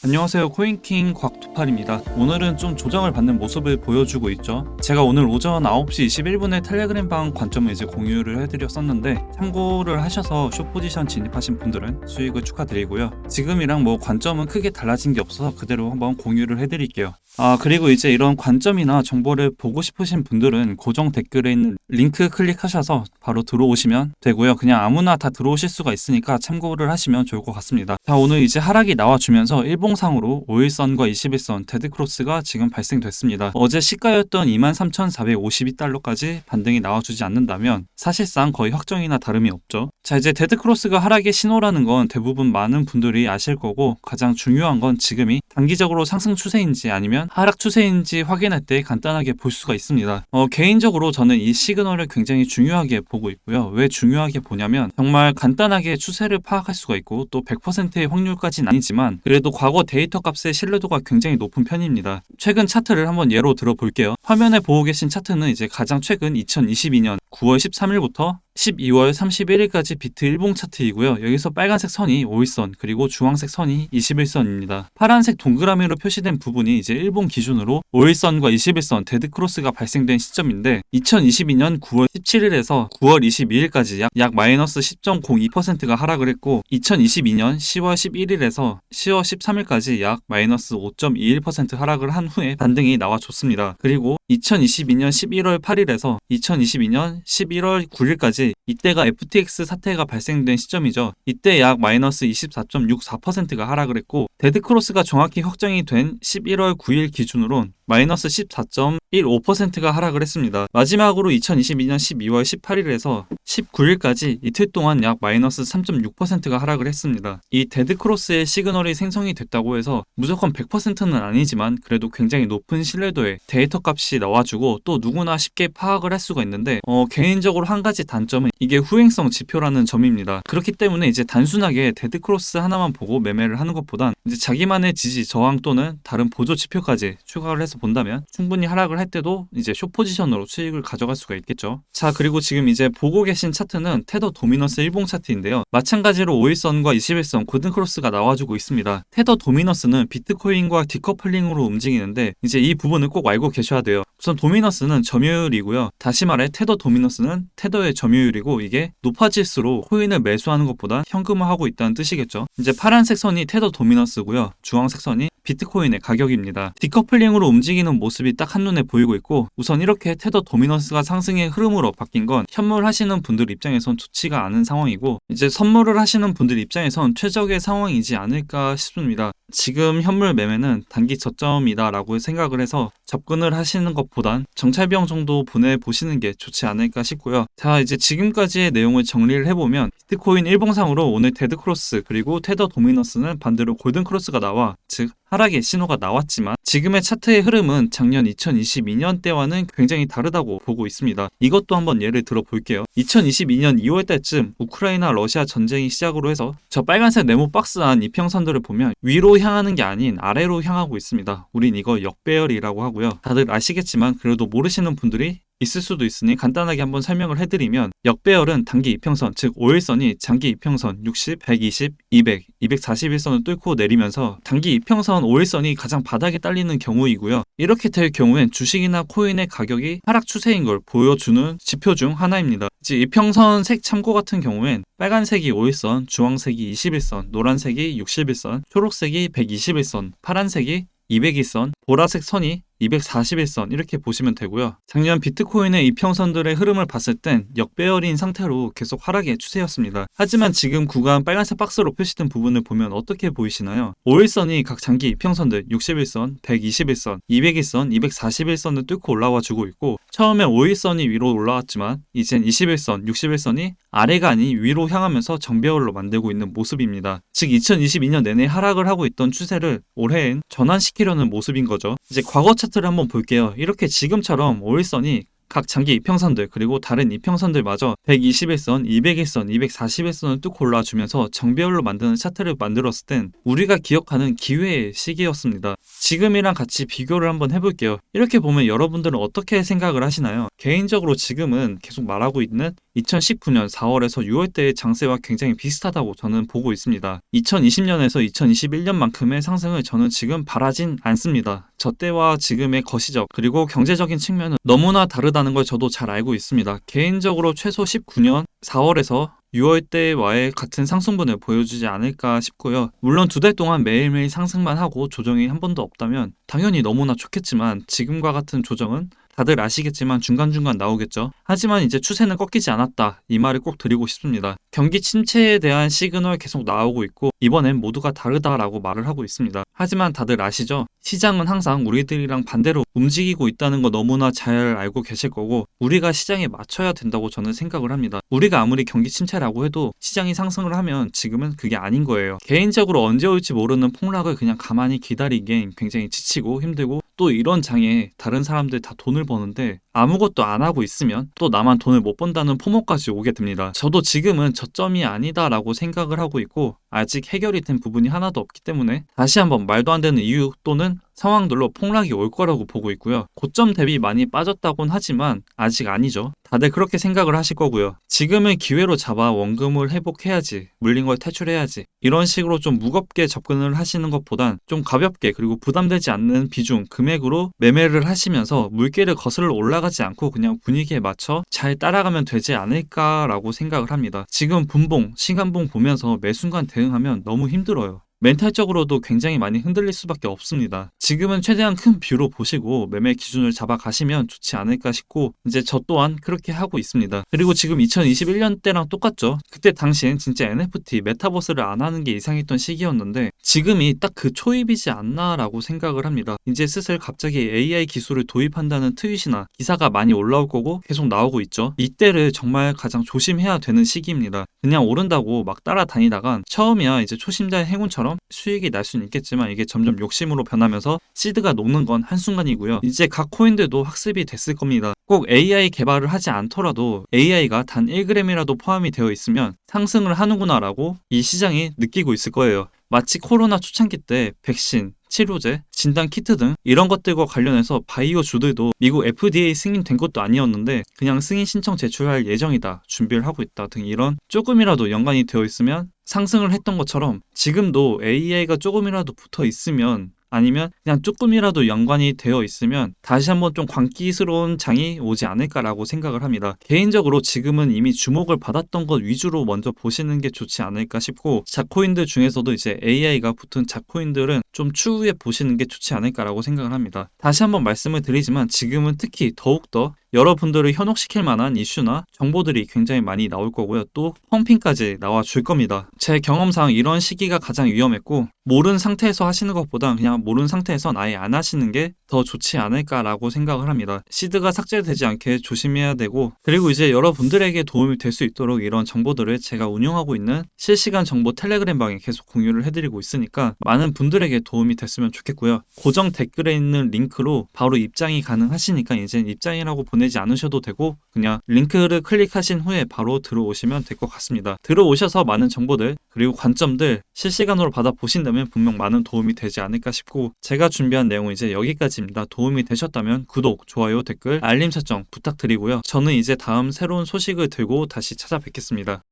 안녕하세요, 코인킹 곽두팔입니다. 오늘은 좀 조정을 받는 모습을 보여주고 있죠. 제가 오늘 오전 9시 21분에 텔레그램방 관점을 공유를 해드렸었는데 참고를 하셔서 숏 포지션 진입하신 분들은 수익을 축하드리고요. 지금이랑 관점은 크게 달라진 게 없어서 그대로 한번 공유를 해드릴게요. 그리고 이런 관점이나 정보를 보고 싶으신 분들은 고정 댓글에 있는 링크 클릭하셔서 바로 들어오시면 되고요. 그냥 아무나 다 들어오실 수가 있으니까 참고를 하시면 좋을 것 같습니다. 자, 오늘 하락이 나와주면서 일봉상으로 5일선과 21선 데드크로스가 지금 발생됐습니다. 어제 시가였던 23,452달러까지 반등이 나와주지 않는다면 사실상 거의 확정이나 다름이 없죠. 자, 데드크로스가 하락의 신호라는 건 대부분 많은 분들이 아실 거고, 가장 중요한 건 지금이 단기적으로 상승 추세인지 아니면 하락 추세인지 확인할 때 간단하게 볼 수가 있습니다. 개인적으로 저는 이 시그널을 굉장히 중요하게 보고 있고요. 왜 중요하게 보냐면 정말 간단하게 추세를 파악할 수가 있고, 또 100%의 확률까지는 아니지만 그래도 과거 데이터 값의 신뢰도가 굉장히 높은 편입니다. 최근 차트를 한번 예로 들어볼게요. 화면에 보고 계신 차트는 가장 최근 2022년 9월 13일부터 12월 31일까지 비트 일봉 차트이고요. 여기서 빨간색 선이 5일선, 그리고 주황색 선이 21선입니다. 파란색 동그라미로 표시된 부분이 일봉 기준으로 5일선과 21선 데드크로스가 발생된 시점인데, 2022년 9월 17일에서 9월 22일까지 약 마이너스 10.02%가 하락을 했고, 2022년 10월 11일에서 10월 13일까지 약 마이너스 5.21% 하락을 한 후에 반등이 나와줬습니다. 그리고 2022년 11월 8일에서 2022년 11월 9일까지 이때가 FTX 사태가 발생된 시점이죠. 이때 약 마이너스 24.64%가 하락을 했고, 데드크로스가 정확히 확정이 된 11월 9일 기준으론 마이너스 14.15%가 하락을 했습니다. 마지막으로 2022년 12월 18일에서 19일까지 이틀 동안 약 마이너스 3.6%가 하락을 했습니다. 이 데드크로스의 시그널이 생성이 됐다고 해서 무조건 100%는 아니지만 그래도 굉장히 높은 신뢰도의 데이터 값이 나와주고, 또 누구나 쉽게 파악을 할 수가 있는데, 개인적으로 한 가지 단점은 이게 후행성 지표라는 점입니다. 그렇기 때문에 단순하게 데드크로스 하나만 보고 매매를 하는 것보단 자기만의 지지, 저항 또는 다른 보조 지표까지 추가를 해서 본다면 충분히 하락을 할 때도 숏 포지션으로 수익을 가져갈 수가 있겠죠. 자, 그리고 지금 보고 계신 차트는 테더 도미너스 일봉 차트인데요. 마찬가지로 5일선과 21선 골든크로스가 나와주고 있습니다. 테더 도미너스는 비트코인과 디커플링으로 움직이는데 이 부분을 꼭 알고 계셔야 돼요. 우선 도미너스는 점유율이고요. 다시 말해 테더 도미너스는 테더의 점유율이고, 이게 높아질수록 코인을 매수하는 것보다 현금화하고 있다는 뜻이겠죠. 파란색 선이 테더 도미너스고요. 주황색 선이 비트코인의 가격입니다. 디커플링으로 움직이는 모습이 딱 한눈에 보이고 있고, 우선 이렇게 테더 도미넌스가 상승의 흐름으로 바뀐 건 현물 하시는 분들 입장에선 좋지가 않은 상황이고, 선물을 하시는 분들 입장에선 최적의 상황이지 않을까 싶습니다. 지금 현물 매매는 단기 저점이다 라고 생각을 해서 접근을 하시는 것보단 정찰병 정도 보내보시는 게 좋지 않을까 싶고요. 자, 지금까지의 내용을 정리를 해보면, 비트코인 일봉상으로 오늘 데드크로스 그리고 테더 도미너스는 반대로 골든크로스가 나와, 즉 하락의 신호가 나왔지만 지금의 차트의 흐름은 작년 2022년 때와는 굉장히 다르다고 보고 있습니다. 이것도 한번 예를 들어 볼게요. 2022년 2월 달쯤 우크라이나 러시아 전쟁이 시작으로 해서 저 빨간색 네모 박스 안 이평선들을 보면 위로 향하는 게 아닌 아래로 향하고 있습니다. 우린 이거 역배열이라고 하고요. 다들 아시겠지만 그래도 모르시는 분들이 있을 수도 있으니 간단하게 한번 설명을 해드리면, 역배열은 단기 이평선, 즉 5일선이 장기 이평선 60, 120, 200, 241선을 뚫고 내리면서 단기 이평선 5일선이 가장 바닥에 딸리는 경우이고요. 이렇게 될 경우엔 주식이나 코인의 가격이 하락 추세인 걸 보여주는 지표 중 하나입니다. 이평선 색 참고 같은 경우엔 빨간색이 5일선, 주황색이 21선, 노란색이 61선, 초록색이 121선, 파란색이 200일선, 보라색 선이 241선 이렇게 보시면 되고요. 작년 비트코인의 이평선들의 흐름을 봤을 땐 역배열인 상태로 계속 하락의 추세였습니다. 하지만 지금 구간 빨간색 박스로 표시된 부분을 보면 어떻게 보이시나요? 5일선이 각 장기 이평선들 61선, 121선, 200일선, 241선을 뚫고 올라와 주고 있고, 처음에 5일선이 위로 올라왔지만 이젠 21선, 61선이 아래가 아닌 위로 향하면서 정배열로 만들고 있는 모습입니다. 즉 2022년 내내 하락을 하고 있던 추세를 올해엔 전환시키려는 모습인 거죠. 과거 차트를 한번 볼게요. 이렇게 지금처럼 5일선이 각 장기 이평선들 그리고 다른 이평선들마저 121선, 201선, 241선을 뚫고 올라와주면서 정배열로 만드는 차트를 만들었을 땐 우리가 기억하는 기회의 시기였습니다. 지금이랑 같이 비교를 한번 해볼게요. 이렇게 보면 여러분들은 어떻게 생각을 하시나요? 개인적으로 지금은 계속 말하고 있는 2019년 4월에서 6월 때의 장세와 굉장히 비슷하다고 저는 보고 있습니다. 2020년에서 2021년만큼의 상승을 저는 지금 바라진 않습니다. 저 때와 지금의 거시적 그리고 경제적인 측면은 너무나 다르다는 걸 저도 잘 알고 있습니다. 개인적으로 최소 19년 4월에서 6월 때와의 같은 상승분을 보여주지 않을까 싶고요. 물론 2달 동안 매일매일 상승만 하고 조정이 한 번도 없다면 당연히 너무나 좋겠지만 지금과 같은 조정은 다들 아시겠지만 중간중간 나오겠죠. 하지만 이제 추세는 꺾이지 않았다. 이 말을 꼭 드리고 싶습니다. 경기 침체에 대한 시그널 계속 나오고 있고 이번엔 모두가 다르다라고 말을 하고 있습니다. 하지만 다들 아시죠? 시장은 항상 우리들이랑 반대로 움직이고 있다는 거 너무나 잘 알고 계실 거고 우리가 시장에 맞춰야 된다고 저는 생각을 합니다. 우리가 아무리 경기 침체라고 해도 시장이 상승을 하면 지금은 그게 아닌 거예요. 개인적으로 언제 올지 모르는 폭락을 그냥 가만히 기다리기엔 굉장히 지치고 힘들고 또 이런 장에 다른 사람들 다 돈을 버는데 아무것도 안 하고 있으면 또 나만 돈을 못 번다는 포모까지 오게 됩니다. 저도 지금은 저점이 아니다라고 생각을 하고 있고 아직 해결이 된 부분이 하나도 없기 때문에 다시 한번 말도 안 되는 이유 또는 상황들로 폭락이 올 거라고 보고 있고요. 고점 대비 많이 빠졌다곤 하지만 아직 아니죠. 다들 그렇게 생각을 하실 거고요. 지금은 기회로 잡아 원금을 회복해야지, 물린 걸 탈출해야지 이런 식으로 좀 무겁게 접근을 하시는 것보단 좀 가볍게 그리고 부담되지 않는 비중, 금액으로 매매를 하시면서 물기를 거슬러 올라가지 않고 그냥 분위기에 맞춰 잘 따라가면 되지 않을까라고 생각을 합니다. 지금 분봉, 시간봉 보면서 매 순간 대응하면 너무 힘들어요. 멘탈적으로도 굉장히 많이 흔들릴 수밖에 없습니다. 지금은 최대한 큰 뷰로 보시고 매매 기준을 잡아가시면 좋지 않을까 싶고 이제 저 또한 그렇게 하고 있습니다. 그리고 지금 2021년 때랑 똑같죠. 그때 당시엔 진짜 NFT, 메타버스를 안 하는 게 이상했던 시기였는데 지금이 딱 그 초입이지 않나라고 생각을 합니다. 이제 슬슬 갑자기 AI 기술을 도입한다는 트윗이나 기사가 많이 올라올 거고 계속 나오고 있죠. 이때를 정말 가장 조심해야 되는 시기입니다. 그냥 오른다고 막 따라다니다간 처음이야 이제 초심자의 행운처럼 수익이 날 수는 있겠지만 이게 점점 욕심으로 변하면서 시드가 녹는 건 한순간이고요. 이제 각 코인들도 학습이 됐을 겁니다. 꼭 AI 개발을 하지 않더라도 AI가 단 1g이라도 포함이 되어 있으면 상승을 하는구나라고 이 시장이 느끼고 있을 거예요. 마치 코로나 초창기 때 백신, 치료제, 진단 키트 등 이런 것들과 관련해서 바이오주들도 미국 FDA 승인된 것도 아니었는데 그냥 승인 신청 제출할 예정이다, 준비를 하고 있다 등 이런 조금이라도 연관이 되어 있으면 상승을 했던 것처럼 지금도 AI가 조금이라도 붙어 있으면 아니면 그냥 조금이라도 연관이 되어 있으면 다시 한번 좀 광기스러운 장이 오지 않을까라고 생각을 합니다. 개인적으로 지금은 이미 주목을 받았던 것 위주로 먼저 보시는 게 좋지 않을까 싶고 잣코인들 중에서도 이제 AI가 붙은 잣코인들은 좀 추후에 보시는 게 좋지 않을까라고 생각을 합니다. 다시 한번 말씀을 드리지만 지금은 특히 더욱더 여러분들을 현혹시킬 만한 이슈나 정보들이 굉장히 많이 나올 거고요. 또 펌핑까지 나와줄 겁니다. 제 경험상 이런 시기가 가장 위험했고 모른 상태에서 하시는 것보다 그냥 모른 상태에선 아예 안 하시는 게 더 좋지 않을까라고 생각을 합니다. 시드가 삭제되지 않게 조심해야 되고 그리고 이제 여러분들에게 도움이 될 수 있도록 이런 정보들을 제가 운영하고 있는 실시간 정보 텔레그램 방에 계속 공유를 해드리고 있으니까 많은 분들에게 도움이 됐으면 좋겠고요. 고정 댓글에 있는 링크로 바로 입장이 가능하시니까 이제 입장이라고 보내지 않으셔도 되고 그냥 링크를 클릭하신 후에 바로 들어오시면 될 것 같습니다. 들어오셔서 많은 정보들 그리고 관점들 실시간으로 받아보신다면 분명 많은 도움이 되지 않을까 싶고 제가 준비한 내용은 이제 여기까지입니다. 도움이 되셨다면 구독, 좋아요, 댓글, 알림 설정 부탁드리고요. 저는 이제 다음 새로운 소식을 들고 다시 찾아뵙겠습니다.